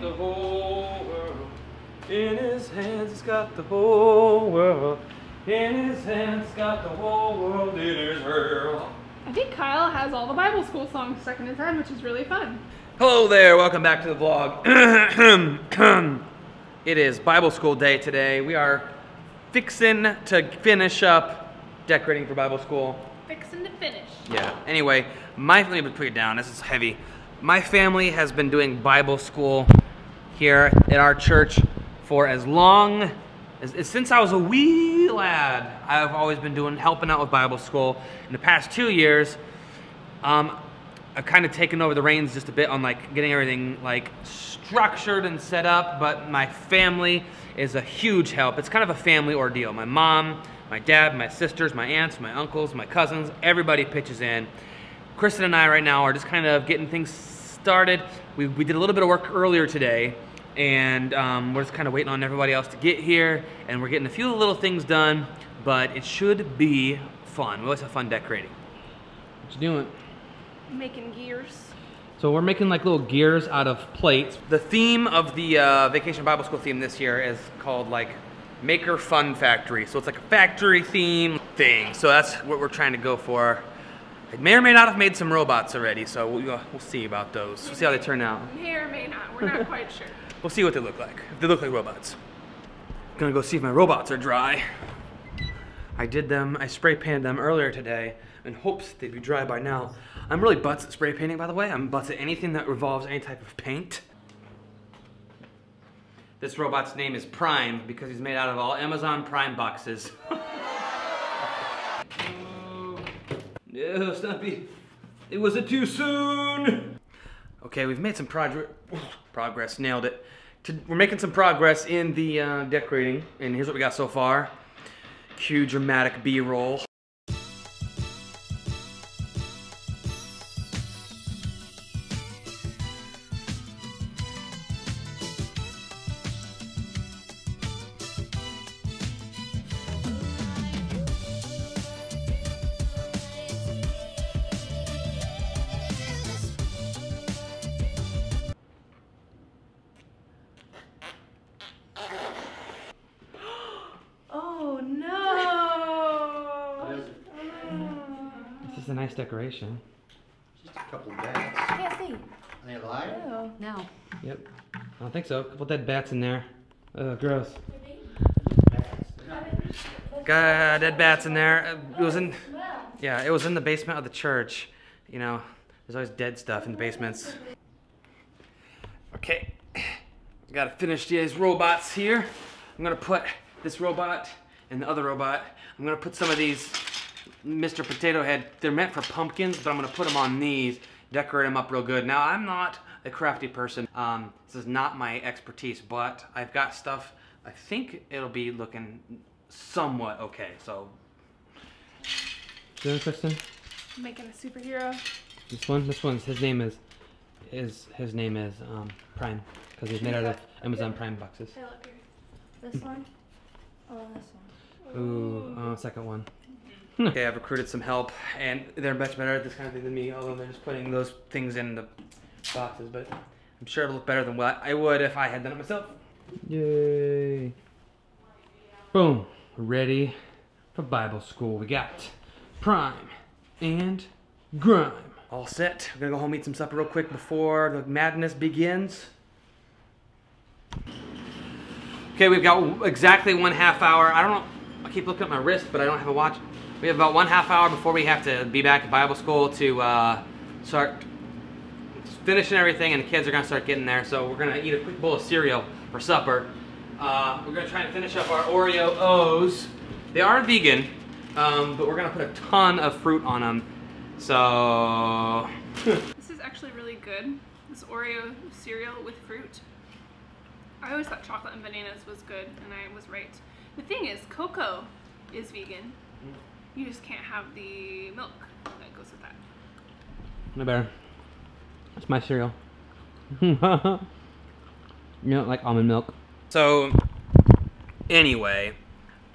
the whole world. In his hands, he's got the whole world. In his hands, he's got the whole world in his world. I think Kyle has all the Bible school songs stuck in his head, which is really fun. Hello there, welcome back to the vlog. It is Bible school day today. We are fixing to finish up decorating for Bible school. Fixing to finish. Yeah, anyway, let me put it down, this is heavy. My family has been doing Bible school here at our church for as long as, since I was a wee lad. I've always been helping out with Bible school. In the past 2 years, I've kind of taken over the reins just a bit on like getting everything like structured and set up, but my family is a huge help. It's kind of a family ordeal. My mom, my dad, my sisters, my aunts, my uncles, my cousins, everybody pitches in. Kristen and I right now are just kind of getting things started. We did a little bit of work earlier today, and we're just kind of waiting on everybody else to get here, and we're getting a few little things done, but it should be fun. We always have fun decorating. What you doing? Making gears. So we're making like little gears out of plates. The theme of the Vacation Bible School theme this year is called like Maker Fun Factory. So it's like a factory theme thing. So that's what we're trying to go for. I may or may not have made some robots already, so we'll see about those. We'll see how they turn out. May or may not, we're not quite sure. We'll see what they look like, if they look like robots. I'm gonna go see if my robots are dry. I spray painted them earlier today in hopes they'd be dry by now. I'm really butts at spray painting, by the way. I'm butts at anything that revolves any type of paint. This robot's name is Prime because he's made out of all Amazon Prime boxes. No, Stumpy. It was too soon. Okay, we've made some progress. Nailed it. We're making some progress in the decorating, and here's what we got so far. Cue dramatic B-roll. This is a nice decoration. Just a couple of bats. Can't see. Are they alive? No. Yep. I don't think so. A couple dead bats in there. Ugh, gross. Got dead bats in there. It was in the basement of the church. You know, there's always dead stuff in the basements. Okay, gotta finish these robots here. I'm gonna put this robot and the other robot. I'm gonna put some of these Mr. Potato Head. They're meant for pumpkins, but I'm gonna put them on these, decorate them up real good. Now, I'm not a crafty person. This is not my expertise, but I've got stuff. I think it'll be looking somewhat okay, so. Doing, Kristen? Making a superhero. This one's, his name is Prime, because he's made out of Amazon Prime boxes. Hey, look here. This one? Oh, this one. Ooh, second one. Okay, I've recruited some help, and they're much better at this kind of thing than me, although they're just putting those things in the boxes, but I'm sure it'll look better than what I would if I had done it myself. Yay. Boom. Ready for Bible school. We got Prime and Grime. All set. We're gonna go home and eat some supper real quick before the madness begins. Okay, we've got exactly 1/2 hour. I don't know, I keep looking at my wrist, but I don't have a watch. We have about 1/2 hour before we have to be back at Bible school to start finishing everything, and the kids are gonna start getting there. So we're gonna eat a quick bowl of cereal for supper. We're gonna try and finish up our Oreo O's. They are vegan, but we're gonna put a ton of fruit on them. So This is actually really good. This Oreo cereal with fruit. I always thought chocolate and bananas was good, and I was right. The thing is, cocoa is vegan. You just can't have the milk that goes with that. no better. That's my cereal. You don't like almond milk. So anyway,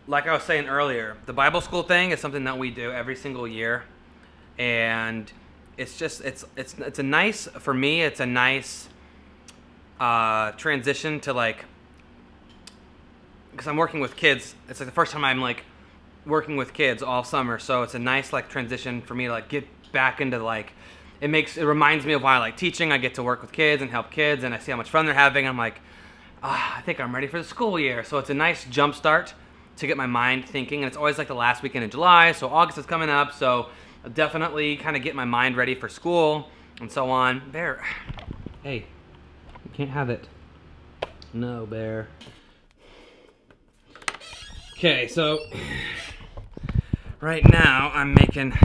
like I was saying earlier, the Bible school thing is something that we do every single year, and it's just it's a nice, for me, it's a nice transition to like, because I'm working with kids. It's like the first time I'm like working with kids all summer, so it's a nice like transition for me to like get back into like, it reminds me of why I like teaching. I get to work with kids and help kids, and I see how much fun they're having. I'm like, I think I'm ready for the school year. So it's a nice jump start to get my mind thinking, and it's always like the last weekend in July, so August is coming up, so I'll definitely kind of get my mind ready for school and so on. Bear, hey, you can't have it. No, Bear. Okay, so right now I'm making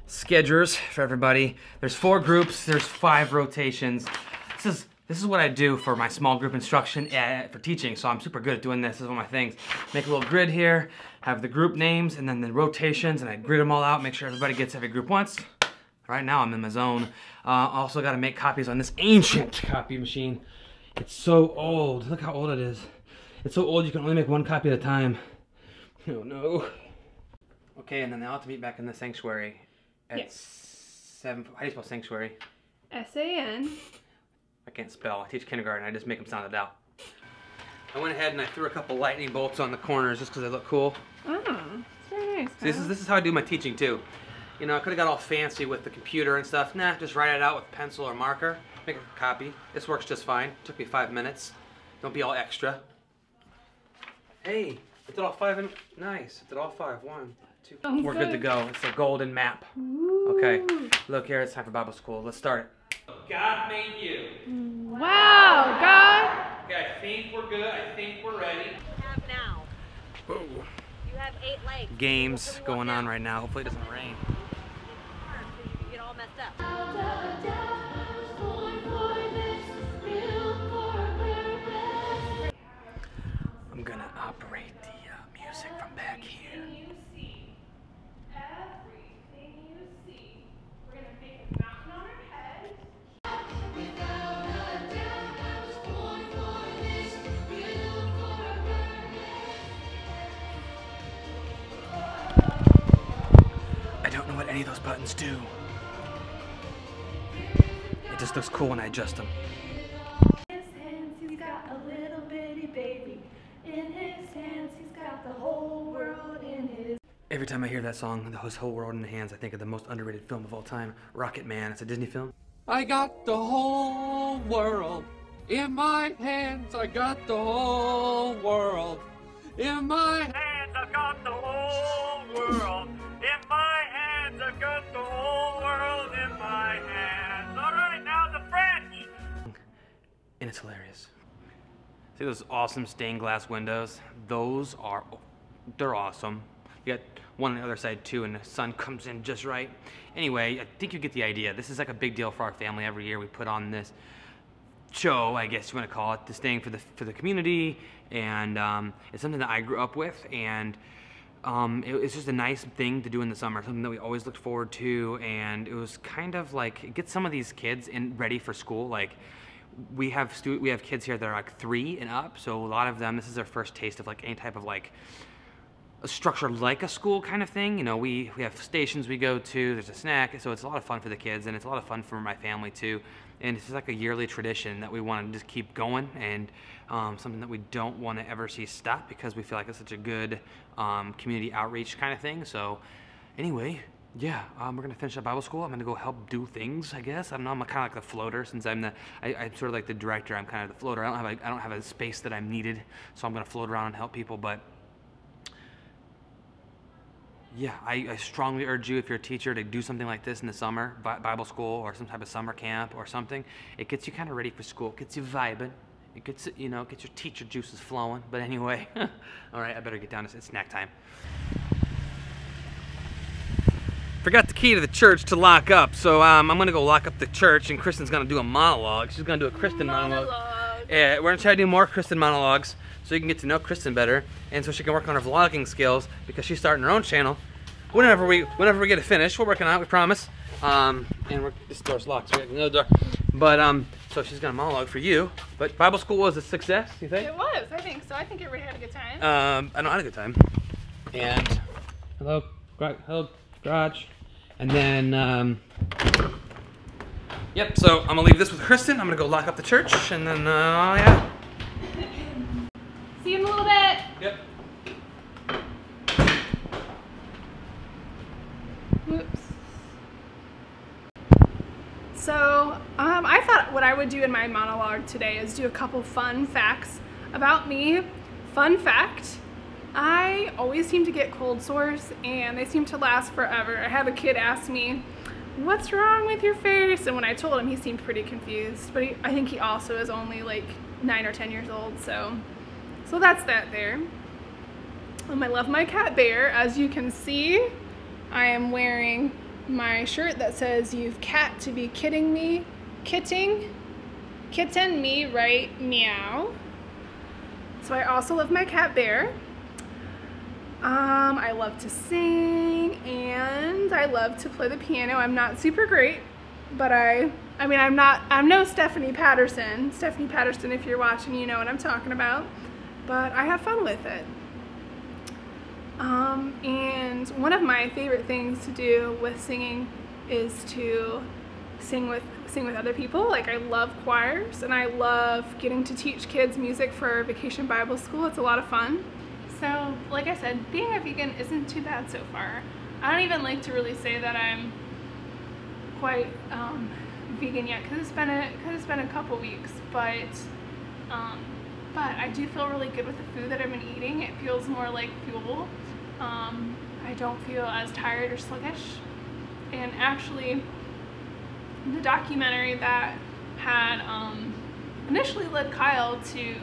schedules for everybody. There's 4 groups, there's 5 rotations. This is what I do for my small group instruction for teaching, so I'm super good at doing this. This is one of my things. Make a little grid here, have the group names, and then the rotations, and I grid them all out, make sure everybody gets every group once. Right now I'm in my zone. Also got to make copies on this ancient copy machine. It's so old. Look how old it is. It's so old you can only make 1 copy at a time. Oh no. Okay, and then they all have to meet back in the sanctuary at 7. How do you spell sanctuary? S-A-N. I can't spell. I teach kindergarten. I just make them sound it out. I went ahead and I threw a couple lightning bolts on the corners just because they look cool. Oh, that's very nice. See, this is how I do my teaching too. You know, I could have got all fancy with the computer and stuff. Nah, just write it out with pencil or marker. Make a copy. This works just fine. Took me 5 minutes. Don't be all extra. Hey, I did all 5 and nice. I did all 5. 1, 2. Oh, We're good to go. It's a golden map. Ooh. Okay, look here. It's time for Bible school. Let's start it. God made you. Wow, God. Okay, I think we're good. I think we're ready. You have now. Whoa. You have 8 legs. Games going on right now. Hopefully it doesn't rain. So you can get all messed up. I'm gonna operate the music from back here. I don't know what any of those buttons do. It just looks cool when I adjust them. In his hands he's got a little bitty baby. In his hands he's got the whole world in his. Every time I hear that song, The Whole World in the Hands, I think of the most underrated film of all time, Rocket Man. It's a Disney film. I got the whole world in my hands. I got the whole world in my hands. I've got the whole world in my hands. I've got the whole world in my hands. All right, now the French. And it's hilarious. See those awesome stained glass windows? Those are, they're awesome. You got one on the other side too, and the sun comes in just right. Anyway, I think you get the idea. This is like a big deal for our family. Every year we put on this show, I guess you want to call it, this thing for the community, and it's something that I grew up with, and it's just a nice thing to do in the summer, something that we always looked forward to, and it was kind of like get some of these kids ready for school. Like we have kids here that are like 3 and up, so a lot of them, this is their first taste of like any type of like a structure like a school kind of thing. You know, we have stations we go to, there's a snack, so it's a lot of fun for the kids, and it's a lot of fun for my family too. And it's like a yearly tradition that we want to just keep going, and something that we don't want to ever see stop because we feel like it's such a good community outreach kind of thing. So anyway, yeah, we're gonna finish up Bible school. I'm gonna go help do things, I guess. I don't know, I'm kind of like the floater since I'm sort of like the director. I'm kind of the floater. I don't have a space that I'm needed, so I'm gonna float around and help people. But yeah, I strongly urge you, if you're a teacher, to do something like this in the summer, Bible school or some type of summer camp or something. It gets you kind of ready for school, it gets you vibing, it gets, you know, gets your teacher juices flowing. But anyway, all right, I better get down. It's snack time. Forgot the key to the church to lock up, so I'm gonna go lock up the church, and Kristen's gonna do a monologue. She's gonna do a Kristen monologue. Yeah, we're gonna try to do more Kristen monologues so you can get to know Kristen better, and so she can work on her vlogging skills because she's starting her own channel. Whenever we get it finished, we're working on it, we promise. And this door's locked, so we have another door. But so she's gonna monologue for you. But Bible school was a success, you think? It was, I think so. I think everybody had a good time. I know I had a good time. And hello, garage. And then Yep, so I'm gonna leave this with Kristen. I'm gonna go lock up the church, and then, yeah. See you in a little bit. Yep. Whoops. So, I thought what I would do in my monologue today is do a couple fun facts about me. Fun fact, I always seem to get cold sores and they seem to last forever. I had a kid ask me, "What's wrong with your face?" And when I told him, he seemed pretty confused, but I think he also is only like 9 or 10 years old, so that's that there. I love my cat Bear. As you can see, I am wearing my shirt that says, "You've cat to be kidding me, kitten me right, meow." So I also love my cat Bear. I love to sing and I love to play the piano. I'm not super great, but I'm no Stephanie Patterson. Stephanie Patterson, if you're watching, you know what I'm talking about. But I have fun with it. And one of my favorite things to do with singing is to sing with other people. Like, I love choirs and I love getting to teach kids music for Vacation Bible School. It's a lot of fun. So, like I said, being a vegan isn't too bad so far. I don't even like to really say that I'm quite vegan yet because it's been a couple weeks, but I do feel really good with the food that I've been eating. It feels more like fuel. I don't feel as tired or sluggish. And actually, the documentary that had initially led Kyle to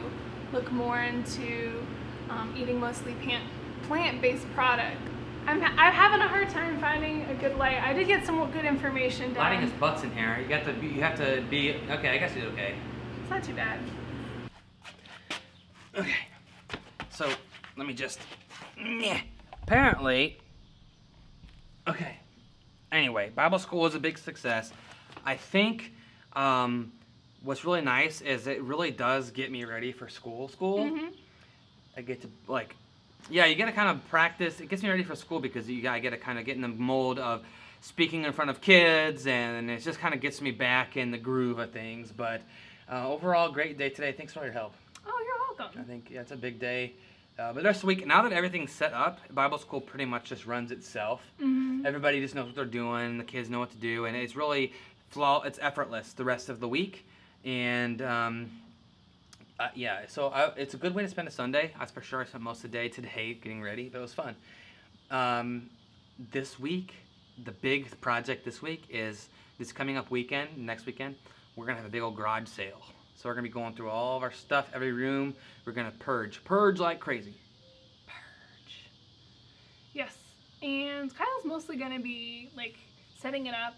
look more into eating mostly plant-based product. I'm having a hard time finding a good light. I did get some good information down. Lighting his butts in here. You have to be okay. I guess it's okay. It's not too bad. Okay. So let me just. Apparently. Okay. Anyway, Bible school was a big success. I think what's really nice is it really does get me ready for school. Mm-hmm. I get to, like, yeah, you get to kind of practice. It gets me ready for school because I get to kind of get in the mold of speaking in front of kids, and it just kind of gets me back in the groove of things. But overall, great day today. Thanks for your help. Oh, you're welcome. I think, yeah, it's a big day. But the rest of the week, now that everything's set up, Bible school pretty much just runs itself. Mm-hmm. Everybody just knows what they're doing. The kids know what to do, and it's really it's effortless the rest of the week. And yeah, so it's a good way to spend a Sunday. That's for sure. I spent most of the day today getting ready, but it was fun. This week, the big project this week is this coming up weekend, next weekend, we're going to have a big old garage sale. So we're going to be going through all of our stuff, every room. We're going to purge like crazy. Purge. Yes, and Kyle's mostly going to be, like, setting it up,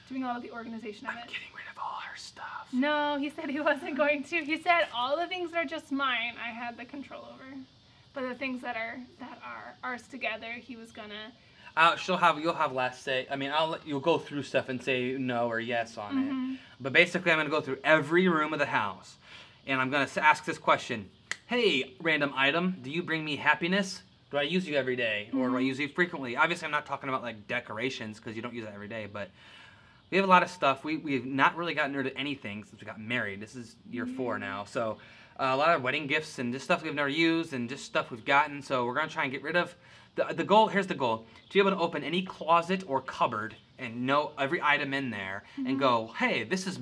doing all of the organization of it. I'm getting rid of all our stuff. No, he said he wasn't going to. He said all the things that are just mine, I had the control over. But the things that are ours together, he was gonna. You'll have last say. I mean, you'll go through stuff and say no or yes on it. But basically, I'm gonna go through every room of the house, and I'm gonna ask this question: Hey, random item, do you bring me happiness? Do I use you every day, or do I use you frequently? Obviously, I'm not talking about like decorations because you don't use it every day, but. We have a lot of stuff. We've not really gotten rid of anything since we got married. This is year 4 now. So a lot of wedding gifts and just stuff we've never used and just stuff we've gotten. So we're going to try and get rid of. The goal, here's the goal. To be able to open any closet or cupboard and know every item in there and go, hey, this is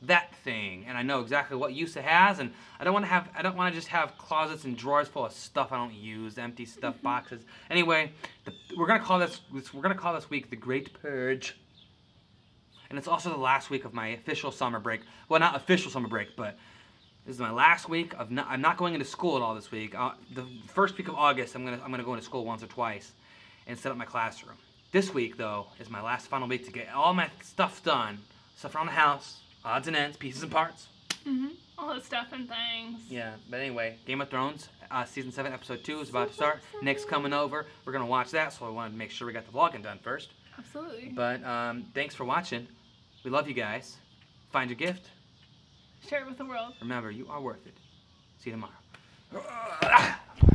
that thing. And I know exactly what use it has. And I don't want to just have closets and drawers full of stuff I don't use, empty stuff boxes. Anyway, we're going to call this week the Great Purge. And it's also the last week of my official summer break. Well, not official summer break, but this is my last week of. I'm not going into school at all this week. The first week of August, I'm gonna go into school once or twice, and set up my classroom. This week, though, is my last final week to get all my stuff done. Stuff around the house, odds and ends, pieces and parts. All the stuff and things. Yeah, but anyway, Game of Thrones, season 7, episode 2 is about to start. Nick's coming over. We're gonna watch that, so I wanted to make sure we got the vlogging done first. Absolutely. But thanks for watching. We love you guys. Find your gift. Share it with the world. Remember, you are worth it. See you tomorrow.